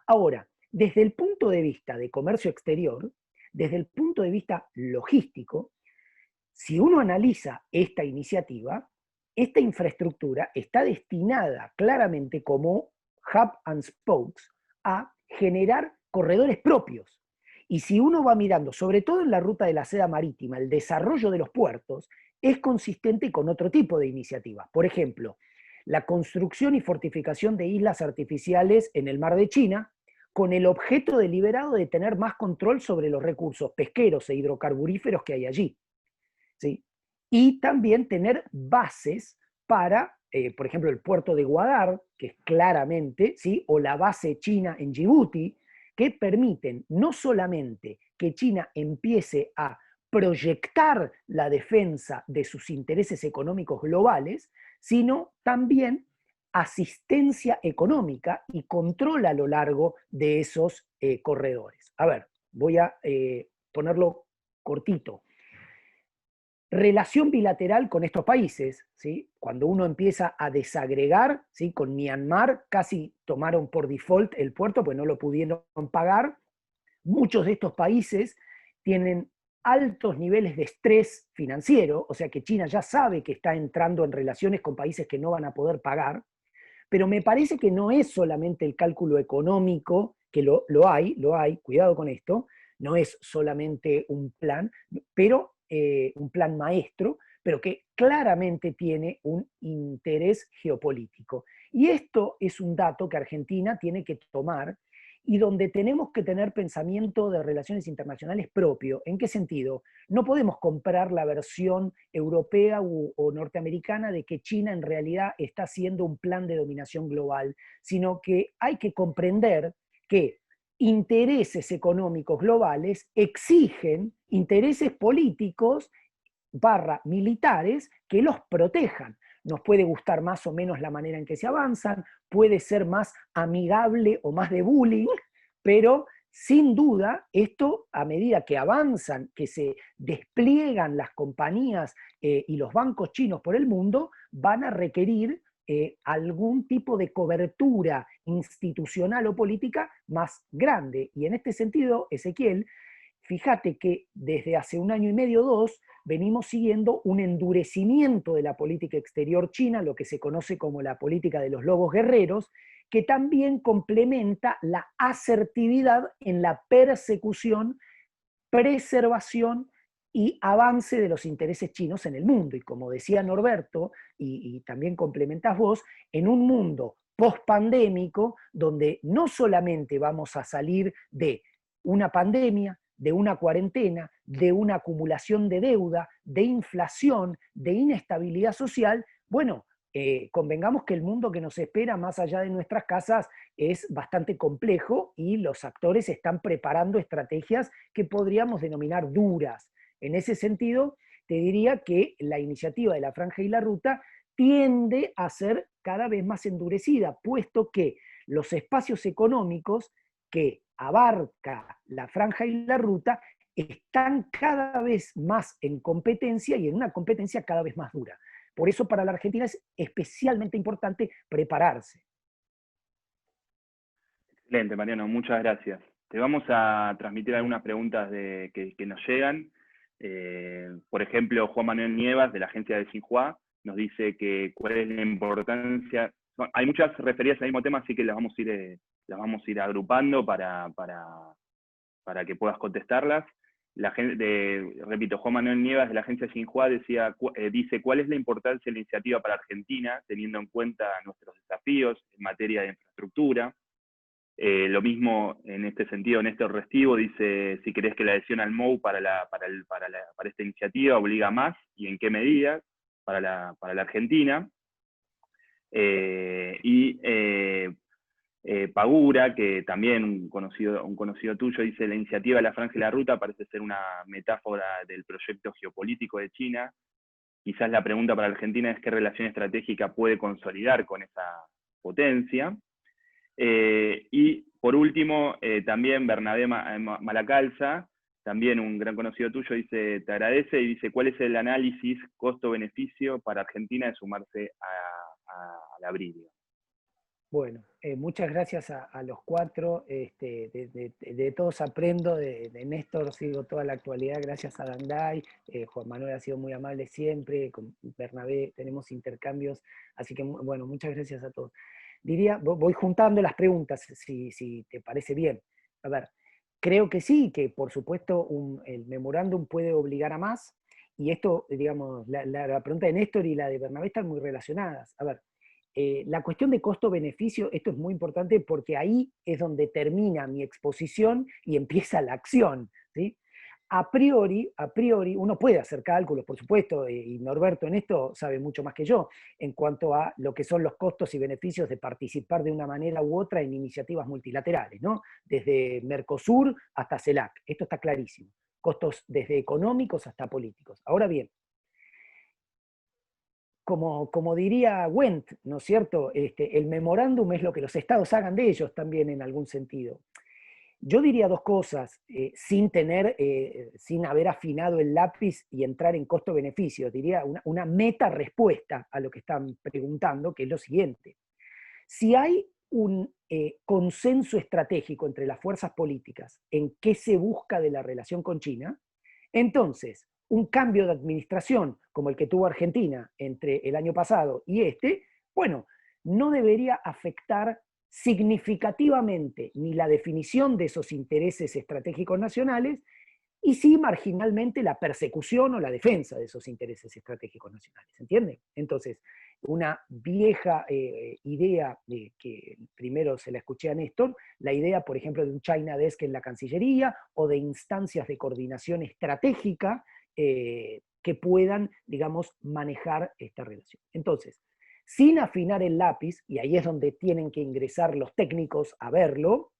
Ahora, desde el punto de vista de comercio exterior, desde el punto de vista logístico, si uno analiza esta iniciativa, esta infraestructura está destinada claramente como hub and spokes a generar corredores propios. Y si uno va mirando, sobre todo en la ruta de la seda marítima, el desarrollo de los puertos es consistente con otro tipo de iniciativas. Por ejemplo, la construcción y fortificación de islas artificiales en el mar de China, con el objeto deliberado de tener más control sobre los recursos pesqueros e hidrocarburíferos que hay allí, ¿sí? y también tener bases para, por ejemplo, el puerto de Gwadar, que es claramente, ¿sí? O la base china en Djibouti, que permiten no solamente que China empiece a proyectar la defensa de sus intereses económicos globales, sino también asistencia económica y control a lo largo de esos corredores. A ver, voy a ponerlo cortito. Relación bilateral con estos países, ¿sí? Cuando uno empieza a desagregar, ¿sí? Con Myanmar casi tomaron por default el puerto, pues no lo pudieron pagar. Muchos de estos países tienen altos niveles de estrés financiero, o sea que China ya sabe que está entrando en relaciones con países que no van a poder pagar, pero me parece que no es solamente el cálculo económico, que lo hay, cuidado con esto, no es solamente un plan, pero un plan maestro, pero que claramente tiene un interés geopolítico. Y esto es un dato que Argentina tiene que tomar y donde tenemos que tener pensamiento de relaciones internacionales propio. ¿En qué sentido? No podemos comprar la versión europea o norteamericana de que China en realidad está haciendo un plan de dominación global, sino que hay que comprender que intereses económicos globales exigen intereses políticos / militares que los protejan. Nos puede gustar más o menos la manera en que se avanzan, puede ser más amigable o más de bullying, pero sin duda esto a medida que avanzan, que se despliegan las compañías y los bancos chinos por el mundo, van a requerir algún tipo de cobertura institucional o política más grande. Y en este sentido, Ezequiel, fíjate que desde hace 1 año y medio, 2, venimos siguiendo un endurecimiento de la política exterior china, lo que se conoce como la política de los lobos guerreros, que también complementa la asertividad en la persecución, preservación y avance de los intereses chinos en el mundo. Y como decía Norberto, y también complementás vos, en un mundo post-pandémico, donde no solamente vamos a salir de una pandemia, de una cuarentena, de una acumulación de deuda, de inflación, de inestabilidad social, bueno, convengamos que el mundo que nos espera más allá de nuestras casas es bastante complejo y los actores están preparando estrategias que podríamos denominar duras. En ese sentido, te diría que la iniciativa de la Franja y la Ruta tiende a ser cada vez más endurecida, puesto que los espacios económicos que abarca la Franja y la Ruta están cada vez más en competencia y en una competencia cada vez más dura. Por eso para la Argentina es especialmente importante prepararse. Excelente, Mariano, muchas gracias. Te vamos a transmitir algunas preguntas que nos llegan. Por ejemplo, Juan Manuel Nievas, de la agencia de Xinhua, nos dice que cuál es la importancia. Hay muchas referidas al mismo tema, así que las vamos a ir agrupando para que puedas contestarlas. Repito, Juan Manuel Nievas, de la agencia Xinhua, dice cuál es la importancia de la iniciativa para Argentina, teniendo en cuenta nuestros desafíos en materia de infraestructura. Lo mismo en este sentido, Néstor Restivo dice si crees que la adhesión al MOU para esta iniciativa obliga más y en qué medida para la Argentina. Pagura, que también un conocido tuyo, dice la iniciativa de la Franja y la Ruta parece ser una metáfora del proyecto geopolítico de China. Quizás la pregunta para Argentina es qué relación estratégica puede consolidar con esa potencia. Y por último, también Bernabé Malacalza, también un gran conocido tuyo, dice, te agradece y dice, ¿cuál es el análisis costo-beneficio para Argentina de sumarse a la Bridia? Bueno, muchas gracias a los 4, de todos aprendo, de Néstor sigo toda la actualidad, gracias a Danday, Juan Manuel ha sido muy amable siempre, con Bernabé tenemos intercambios, así que bueno, muchas gracias a todos. Diría, voy juntando las preguntas, si te parece bien. A ver, creo que sí, que por supuesto el memorándum puede obligar a más, y esto, digamos, la pregunta de Néstor y la de Bernabé están muy relacionadas. A ver, la cuestión de costo-beneficio, esto es muy importante porque ahí es donde termina mi exposición y empieza la acción, ¿sí? a priori, uno puede hacer cálculos, por supuesto, y Norberto en esto sabe mucho más que yo, en cuanto a lo que son los costos y beneficios de participar de una manera u otra en iniciativas multilaterales, ¿no? Desde Mercosur hasta CELAC, esto está clarísimo. Costos desde económicos hasta políticos. Ahora bien, como diría Wendt, ¿no es cierto? El memorándum es lo que los estados hagan de ellos también en algún sentido. Yo diría dos cosas, sin haber afinado el lápiz y entrar en costo-beneficio. Diría una meta respuesta a lo que están preguntando, que es lo siguiente. Si hay un consenso estratégico entre las fuerzas políticas en qué se busca de la relación con China, entonces un cambio de administración como el que tuvo Argentina entre el año pasado y bueno, no debería afectar significativamente ni la definición de esos intereses estratégicos nacionales, y sí marginalmente la persecución o la defensa de esos intereses estratégicos nacionales, ¿entiende? Entonces, una vieja idea que primero se la escuché a Néstor, la idea, por ejemplo, de un China Desk en la Cancillería o de instancias de coordinación estratégica que puedan, digamos, manejar esta relación. Entonces, sin afinar el lápiz, y ahí es donde tienen que ingresar los técnicos a verlo,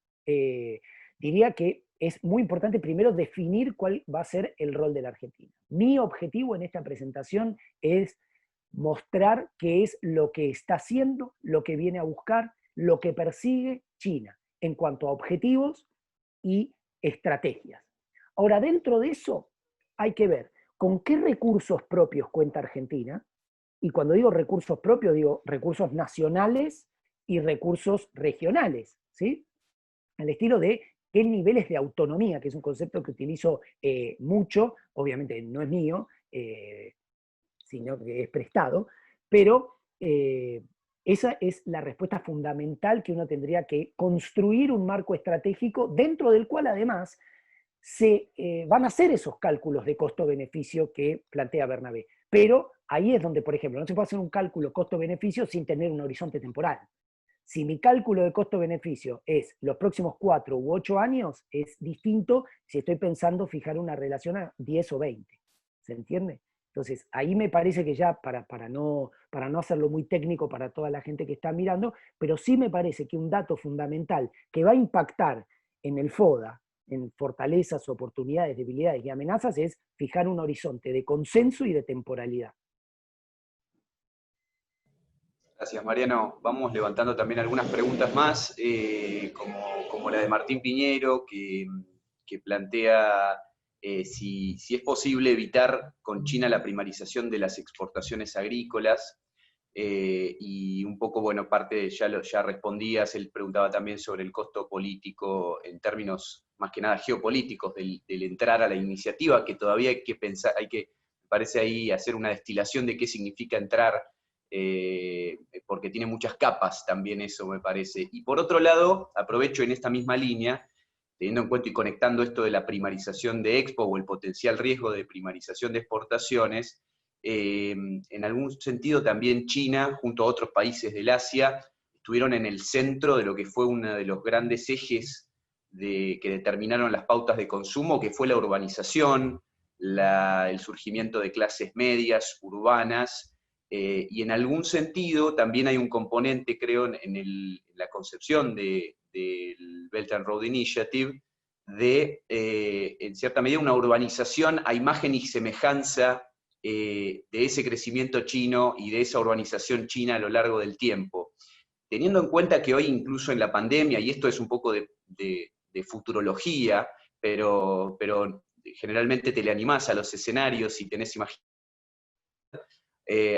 diría que es muy importante primero definir cuál va a ser el rol de la Argentina. Mi objetivo en esta presentación es mostrar qué es lo que está haciendo, lo que viene a buscar, lo que persigue China en cuanto a objetivos y estrategias. Ahora, dentro de eso hay que ver con qué recursos propios cuenta Argentina, y cuando digo recursos propios, digo recursos nacionales y recursos regionales, ¿sí? Al estilo de qué niveles de autonomía, que es un concepto que utilizo mucho, obviamente no es mío, sino que es prestado, pero esa es la respuesta fundamental que uno tendría que construir un marco estratégico dentro del cual además se van a hacer esos cálculos de costo-beneficio que plantea Bernabé. Pero ahí es donde, por ejemplo, no se puede hacer un cálculo costo-beneficio sin tener un horizonte temporal. Si mi cálculo de costo-beneficio es los próximos 4 u 8 años, es distinto si estoy pensando fijar una relación a 10 o 20. ¿Se entiende? Entonces, ahí me parece que ya, para no hacerlo muy técnico para toda la gente que está mirando, pero sí me parece que un dato fundamental que va a impactar en el FODA, en fortalezas, oportunidades, debilidades y amenazas, es fijar un horizonte de consenso y de temporalidad. Gracias, Mariano. Vamos levantando también algunas preguntas más, como la de Martín Piñero, que plantea si es posible evitar con China la primarización de las exportaciones agrícolas, y un poco, bueno, parte ya respondías, él preguntaba también sobre el costo político en términos más que nada geopolíticos del entrar a la iniciativa, que todavía hay que pensar, me parece ahí hacer una destilación de qué significa entrar, porque tiene muchas capas también eso, me parece. Y por otro lado, aprovecho en esta misma línea, teniendo en cuenta y conectando esto de la primarización de Expo o el potencial riesgo de primarización de exportaciones, en algún sentido también China, junto a otros países del Asia, estuvieron en el centro de lo que fue uno de los grandes ejes que determinaron las pautas de consumo, que fue la urbanización, el surgimiento de clases medias, urbanas, y en algún sentido también hay un componente, creo, en la concepción del Belt and Road Initiative, en cierta medida, una urbanización a imagen y semejanza de ese crecimiento chino y de esa urbanización china a lo largo del tiempo. Teniendo en cuenta que hoy incluso en la pandemia, y esto es un poco de futurología, pero generalmente te le animás a los escenarios y tenés imaginación.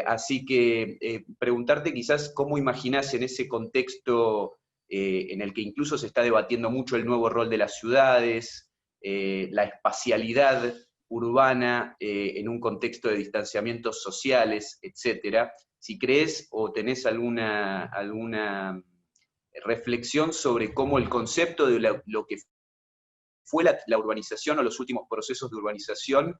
Así que preguntarte quizás cómo imaginás en ese contexto en el que incluso se está debatiendo mucho el nuevo rol de las ciudades, la espacialidad urbana en un contexto de distanciamientos sociales, etcétera. Si crees o tenés alguna reflexión sobre cómo el concepto de lo que fue la urbanización o los últimos procesos de urbanización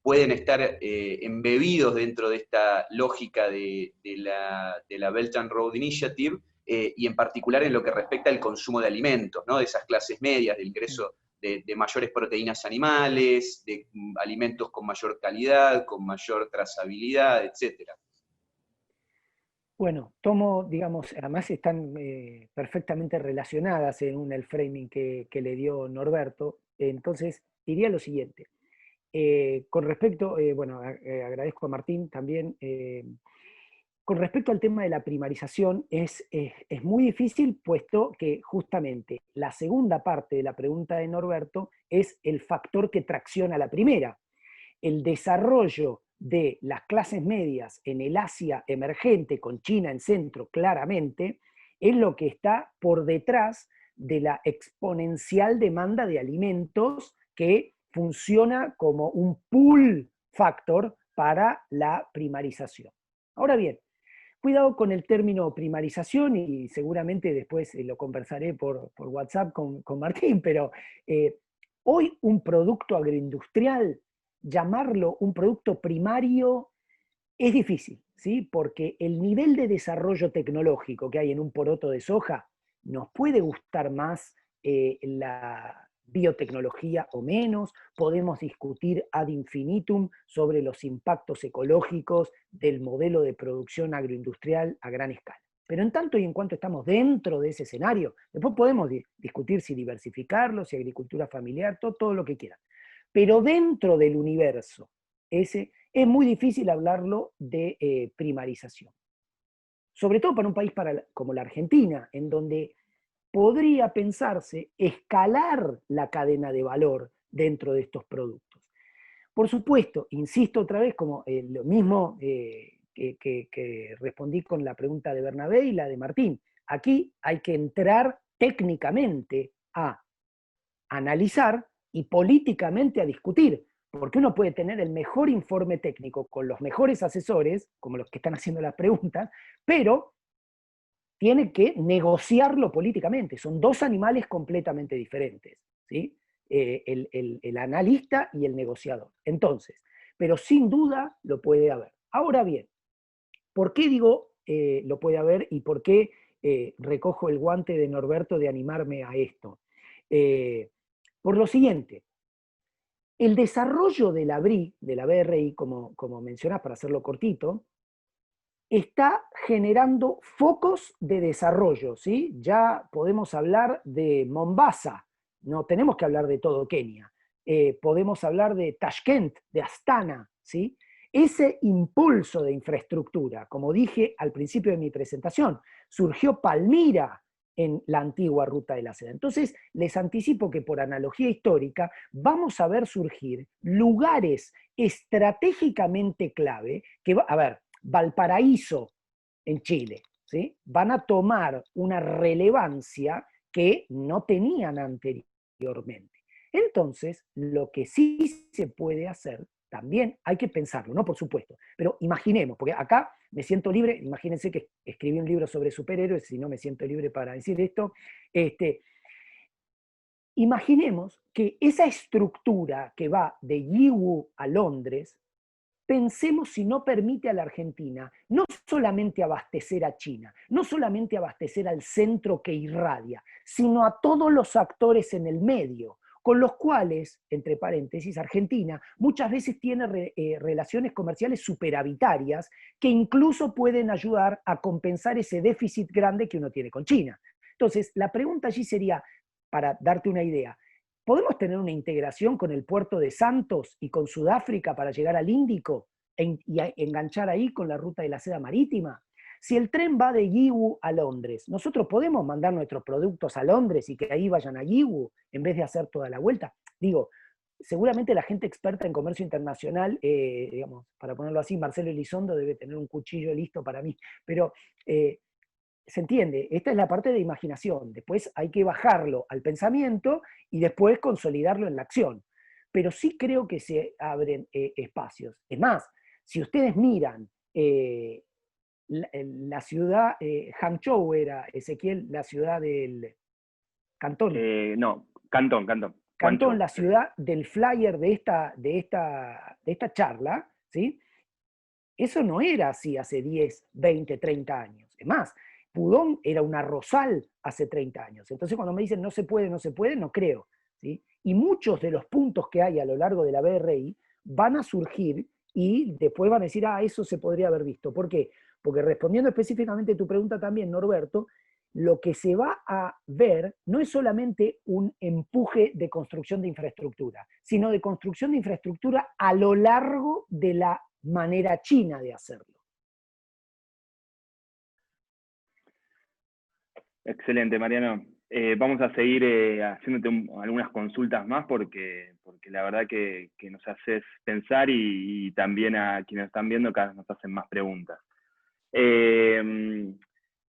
pueden estar embebidos dentro de esta lógica de la Belt and Road Initiative, y en particular en lo que respecta al consumo de alimentos, ¿no? De esas clases medias, del ingreso de mayores proteínas animales, de alimentos con mayor calidad, con mayor trazabilidad, etc. Bueno, tomo, digamos, además están perfectamente relacionadas según el framing que le dio Norberto. Entonces, diría lo siguiente. Con respecto, bueno, agradezco a Martín también. Con respecto al tema de la primarización, es muy difícil, puesto que justamente la segunda parte de la pregunta de Norberto es el factor que tracciona la primera. El desarrollo de las clases medias en el Asia emergente, con China en centro claramente, es lo que está por detrás de la exponencial demanda de alimentos que funciona como un pull factor para la primarización. Ahora bien, cuidado con el término primarización y seguramente después lo conversaré por WhatsApp con Martín, pero hoy un producto agroindustrial, llamarlo un producto primario es difícil, ¿sí? Porque el nivel de desarrollo tecnológico que hay en un poroto de soja nos puede gustar más la biotecnología o menos, podemos discutir ad infinitum sobre los impactos ecológicos del modelo de producción agroindustrial a gran escala. Pero en tanto y en cuanto estamos dentro de ese escenario, después podemos discutir si diversificarlo, si agricultura familiar, todo lo que quieran. Pero dentro del universo ese, es muy difícil hablarlo de primarización. Sobre todo para un país como la Argentina, en donde podría pensarse escalar la cadena de valor dentro de estos productos. Por supuesto, insisto otra vez, como lo mismo que respondí con la pregunta de Bernabé y la de Martín, aquí hay que entrar técnicamente a analizar y políticamente a discutir, porque uno puede tener el mejor informe técnico con los mejores asesores, como los que están haciendo las preguntas, pero tiene que negociarlo políticamente. Son dos animales completamente diferentes, ¿sí? El analista y el negociador. Entonces, pero sin duda lo puede haber. Ahora bien, ¿por qué digo lo puede haber y por qué recojo el guante de Norberto de animarme a esto? Por lo siguiente, el desarrollo de la BRI, como mencionás, para hacerlo cortito, está generando focos de desarrollo, ¿sí? Ya podemos hablar de Mombasa, no tenemos que hablar de todo Kenia, podemos hablar de Tashkent, de Astana, ¿sí? Ese impulso de infraestructura, como dije al principio de mi presentación, surgió Palmira en la antigua Ruta de la Seda. Entonces, les anticipo que por analogía histórica vamos a ver surgir lugares estratégicamente clave que, a ver, Valparaíso en Chile, ¿sí? Van a tomar una relevancia que no tenían anteriormente. Entonces, lo que sí se puede hacer, también hay que pensarlo, ¿no? Por supuesto, pero imaginemos, porque acá me siento libre, imagínense que escribí un libro sobre superhéroes, si no me siento libre para decir esto, imaginemos que esa estructura que va de Yiwu a Londres, pensemos si no permite a la Argentina no solamente abastecer a China, no solamente abastecer al centro que irradia, sino a todos los actores en el medio, con los cuales, entre paréntesis, Argentina muchas veces tiene relaciones comerciales superavitarias que incluso pueden ayudar a compensar ese déficit grande que uno tiene con China. Entonces, la pregunta allí sería, para darte una idea, ¿podemos tener una integración con el puerto de Santos y con Sudáfrica para llegar al Índico y enganchar ahí con la ruta de la seda marítima? Si el tren va de Yiwu a Londres, ¿nosotros podemos mandar nuestros productos a Londres y que ahí vayan a Yiwu en vez de hacer toda la vuelta? Digo, seguramente la gente experta en comercio internacional, digamos, para ponerlo así, Marcelo Elizondo debe tener un cuchillo listo para mí, pero se entiende, esta es la parte de imaginación, después hay que bajarlo al pensamiento y después consolidarlo en la acción. Pero sí creo que se abren espacios. Es más, si ustedes miran la ciudad, Hangzhou era, Ezequiel, la ciudad del Cantón. No, Cantón. Cantón, la ciudad del flyer de esta charla, ¿sí? Eso no era así hace 10, 20, 30 años. Es más, Pudong era un arrozal hace 30 años. Entonces cuando me dicen no se puede, no creo. ¿sí? Y muchos de los puntos que hay a lo largo de la BRI van a surgir y después van a decir, eso se podría haber visto. ¿Por qué? Porque respondiendo específicamente a tu pregunta también, Norberto, lo que se va a ver no es solamente un empuje de construcción de infraestructura, sino de construcción de infraestructura a lo largo de la manera china de hacerlo. Excelente, Mariano. Vamos a seguir haciéndote algunas consultas más porque la verdad que nos haces pensar y también a quienes están viendo cada vez nos hacen más preguntas.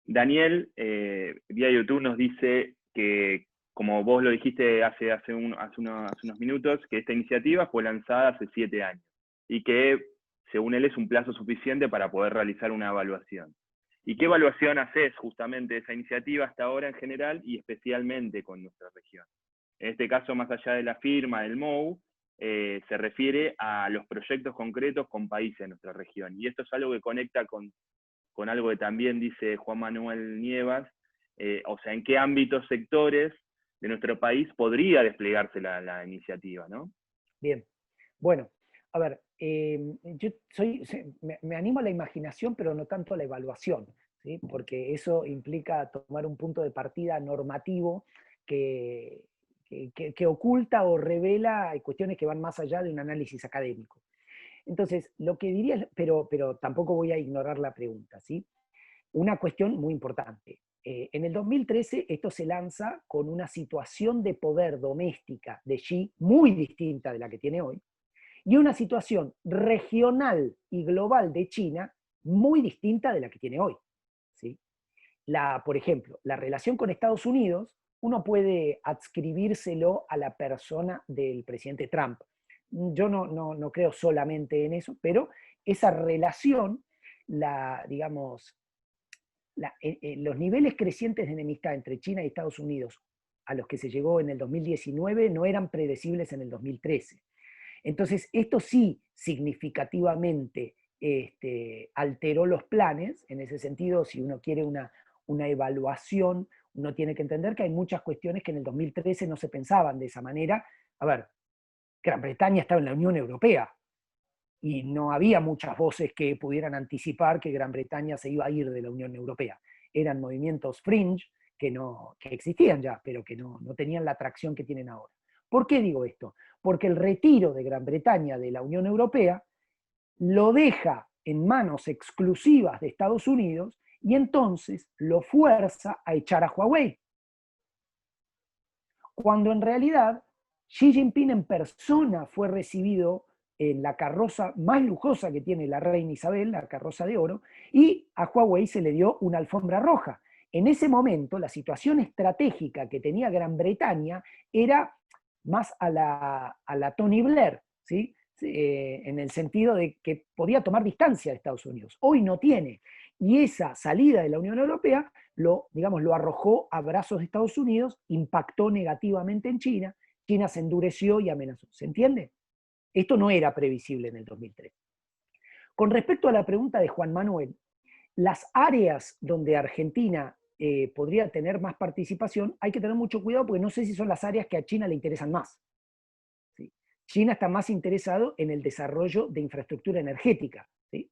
Daniel, vía YouTube nos dice que, como vos lo dijiste hace unos minutos, que esta iniciativa fue lanzada hace 7 años y que, según él, es un plazo suficiente para poder realizar una evaluación. ¿Y qué evaluación haces justamente de esa iniciativa hasta ahora en general y especialmente con nuestra región? En este caso, más allá de la firma del MOU, se refiere a los proyectos concretos con países de nuestra región. Y esto es algo que conecta con algo que también dice Juan Manuel Nievas, o sea, en qué ámbitos, sectores de nuestro país podría desplegarse la iniciativa, ¿no? Bien, bueno, a ver, yo me animo a la imaginación, pero no tanto a la evaluación, ¿sí? Porque eso implica tomar un punto de partida normativo que oculta o revela cuestiones que van más allá de un análisis académico. Entonces, lo que diría, pero tampoco voy a ignorar la pregunta, ¿sí? Una cuestión muy importante. En el 2013 esto se lanza con una situación de poder doméstica de Xi muy distinta de la que tiene hoy, y una situación regional y global de China muy distinta de la que tiene hoy, ¿sí? Por ejemplo, la relación con Estados Unidos, uno puede adscribírselo a la persona del presidente Trump. Yo no creo solamente en eso, pero esa relación, digamos, los niveles crecientes de enemistad entre China y Estados Unidos a los que se llegó en el 2019 no eran predecibles en el 2013. Entonces, esto sí significativamente alteró los planes. En ese sentido, si uno quiere una evaluación, uno tiene que entender que hay muchas cuestiones que en el 2013 no se pensaban de esa manera. A ver, Gran Bretaña estaba en la Unión Europea y no había muchas voces que pudieran anticipar que Gran Bretaña se iba a ir de la Unión Europea. Eran movimientos fringe que existían ya, pero que no tenían la atracción que tienen ahora. ¿Por qué digo esto? Porque el retiro de Gran Bretaña de la Unión Europea lo deja en manos exclusivas de Estados Unidos y entonces lo fuerza a echar a Huawei. Cuando en realidad Xi Jinping en persona fue recibido en la carroza más lujosa que tiene la reina Isabel, la carroza de oro, y a Huawei se le dio una alfombra roja. En ese momento, la situación estratégica que tenía Gran Bretaña era más a la Tony Blair, ¿sí? En el sentido de que podía tomar distancia de Estados Unidos. Hoy no tiene. Y esa salida de la Unión Europea lo arrojó a brazos de Estados Unidos, impactó negativamente en China, China se endureció y amenazó. ¿Se entiende? Esto no era previsible en el 2003. Con respecto a la pregunta de Juan Manuel, las áreas donde Argentina podría tener más participación, hay que tener mucho cuidado porque no sé si son las áreas que a China le interesan más. ¿Sí? China está más interesado en el desarrollo de infraestructura energética. ¿Sí?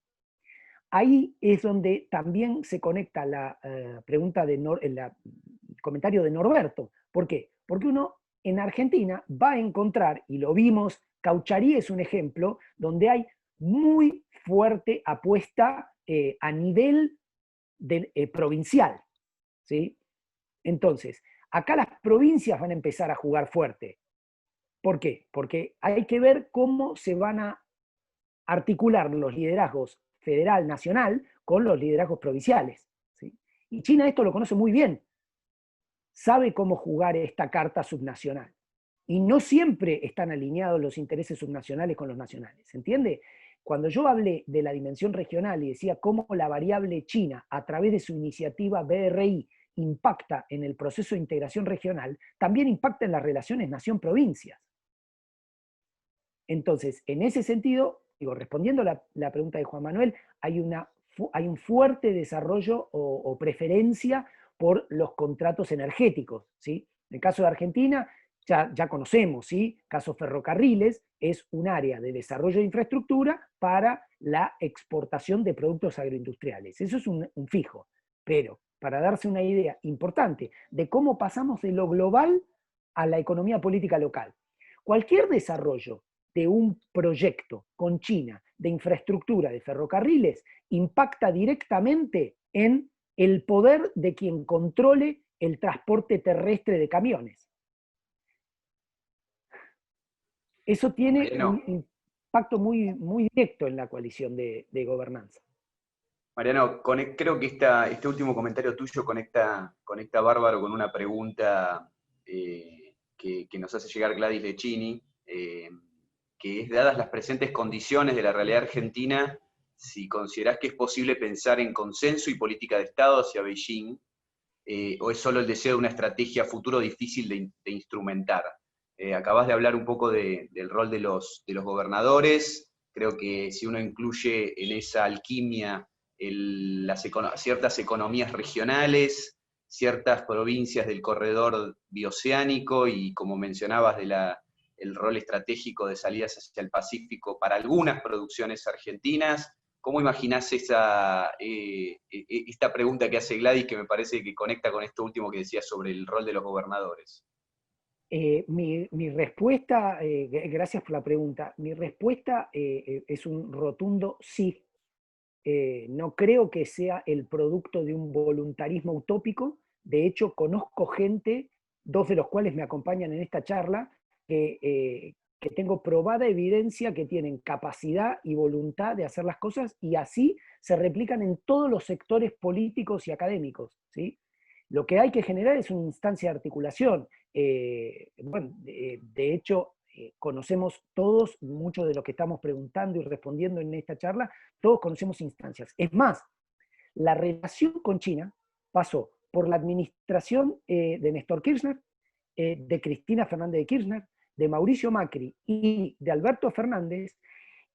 Ahí es donde también se conecta la pregunta el comentario de Norberto. ¿Por qué? Porque uno en Argentina va a encontrar, y lo vimos, Caucharí es un ejemplo, donde hay muy fuerte apuesta a nivel provincial. ¿Sí? Entonces, acá las provincias van a empezar a jugar fuerte. ¿Por qué? Porque hay que ver cómo se van a articular los liderazgos federal, nacional, con los liderazgos provinciales. ¿Sí? Y China esto lo conoce muy bien. Sabe cómo jugar esta carta subnacional. Y no siempre están alineados los intereses subnacionales con los nacionales. ¿Se entiende? Cuando yo hablé de la dimensión regional y decía cómo la variable China, a través de su iniciativa BRI, impacta en el proceso de integración regional, también impacta en las relaciones nación-provincias. Entonces, en ese sentido, respondiendo a la pregunta de Juan Manuel, hay un fuerte desarrollo o preferencia por los contratos energéticos. ¿Sí? En el caso de Argentina, ya conocemos, ¿sí? Caso Ferrocarriles es un área de desarrollo de infraestructura para la exportación de productos agroindustriales. Eso es un fijo. Pero para darse una idea importante de cómo pasamos de lo global a la economía política local. Cualquier desarrollo de un proyecto con China de infraestructura de ferrocarriles impacta directamente en el poder de quien controle el transporte terrestre de camiones. Eso tiene un impacto muy, muy directo en la coalición de gobernanza. Mariano, creo que este último comentario tuyo conecta bárbaro con una pregunta que nos hace llegar Gladys Lecchini, que es, dadas las presentes condiciones de la realidad argentina, si considerás que es posible pensar en consenso y política de Estado hacia Beijing, o es solo el deseo de una estrategia futuro difícil de instrumentar. Acabás de hablar un poco del rol de los gobernadores. Creo que si uno incluye en esa alquimia ciertas economías regionales, ciertas provincias del corredor bioceánico y, como mencionabas, el rol estratégico de salidas hacia el Pacífico para algunas producciones argentinas, ¿cómo imaginás esta pregunta que hace Gladys, que me parece que conecta con esto último que decías sobre el rol de los gobernadores? Mi respuesta, gracias por la pregunta, mi respuesta es un rotundo sí. No creo que sea el producto de un voluntarismo utópico. De hecho, conozco gente, dos de los cuales me acompañan en esta charla, que tengo probada evidencia que tienen capacidad y voluntad de hacer las cosas, y así se replican en todos los sectores políticos y académicos, ¿sí? Lo que hay que generar es una instancia de articulación. De hecho, conocemos todos, muchos de los que estamos preguntando y respondiendo en esta charla, todos conocemos instancias. Es más, la relación con China pasó por la administración de Néstor Kirchner, de Cristina Fernández de Kirchner, de Mauricio Macri y de Alberto Fernández,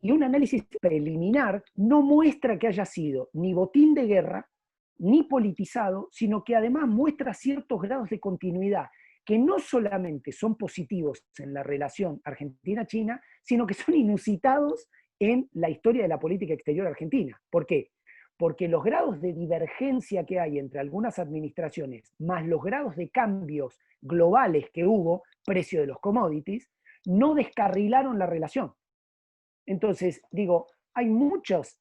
y un análisis preliminar no muestra que haya sido ni botín de guerra, ni politizado, sino que además muestra ciertos grados de continuidad que no solamente son positivos en la relación Argentina-China, sino que son inusitados en la historia de la política exterior argentina. ¿Por qué? Porque los grados de divergencia que hay entre algunas administraciones, más los grados de cambios globales que hubo, precio de los commodities, no descarrilaron la relación. Entonces, digo, hay muchos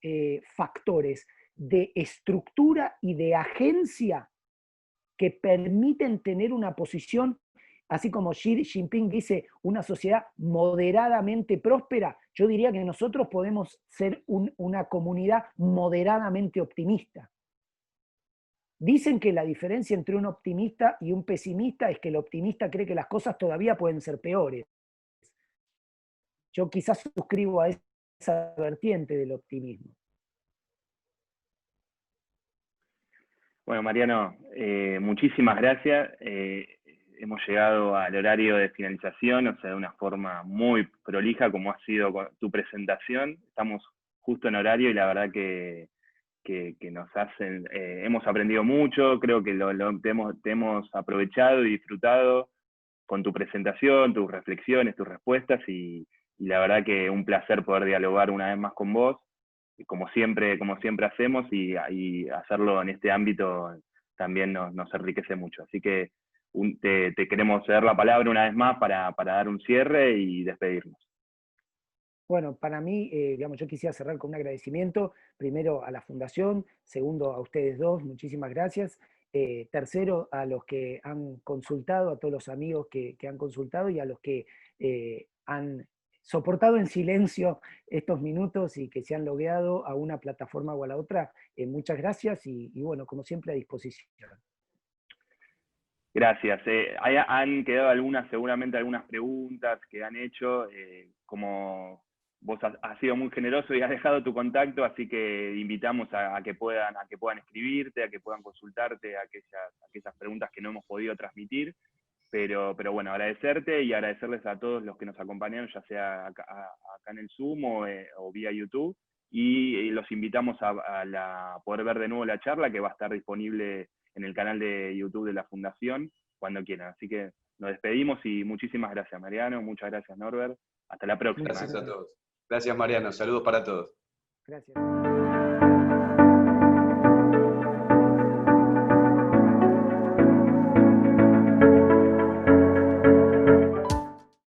factores de estructura y de agencia que permiten tener una posición, así como Xi Jinping dice, una sociedad moderadamente próspera. Yo diría que nosotros podemos ser una comunidad moderadamente optimista. Dicen que la diferencia entre un optimista y un pesimista es que el optimista cree que las cosas todavía pueden ser peores. Yo quizás suscribo a esa vertiente del optimismo. Bueno, Mariano, muchísimas gracias. Hemos llegado al horario de finalización, o sea, de una forma muy prolija, como ha sido tu presentación. Estamos justo en horario y la verdad que nos hacen, hemos aprendido mucho, creo que te hemos aprovechado y disfrutado con tu presentación, tus reflexiones, tus respuestas, y la verdad que un placer poder dialogar una vez más con vos, como siempre hacemos, y hacerlo en este ámbito también nos enriquece mucho. Así que te queremos ceder la palabra una vez más para dar un cierre y despedirnos. Bueno, para mí, digamos, yo quisiera cerrar con un agradecimiento, primero a la Fundación, segundo a ustedes dos, muchísimas gracias. Tercero, a los que han consultado, a todos los amigos que han consultado y a los que han soportado en silencio estos minutos y que se han logueado a una plataforma o a la otra. Muchas gracias y bueno, como siempre, a disposición. Gracias. Han quedado seguramente algunas preguntas que han hecho, como vos has sido muy generoso y has dejado tu contacto, así que invitamos a que puedan escribirte, a que puedan consultarte aquellas preguntas que no hemos podido transmitir. Pero bueno, agradecerte y agradecerles a todos los que nos acompañaron, ya sea acá en el Zoom o vía YouTube, y los invitamos a poder ver de nuevo la charla, que va a estar disponible en el canal de YouTube de la Fundación cuando quieran. Así que nos despedimos y muchísimas gracias, Mariano, muchas gracias, Norbert. Hasta la próxima. Gracias a todos. Gracias, Mariano. Saludos para todos. Gracias.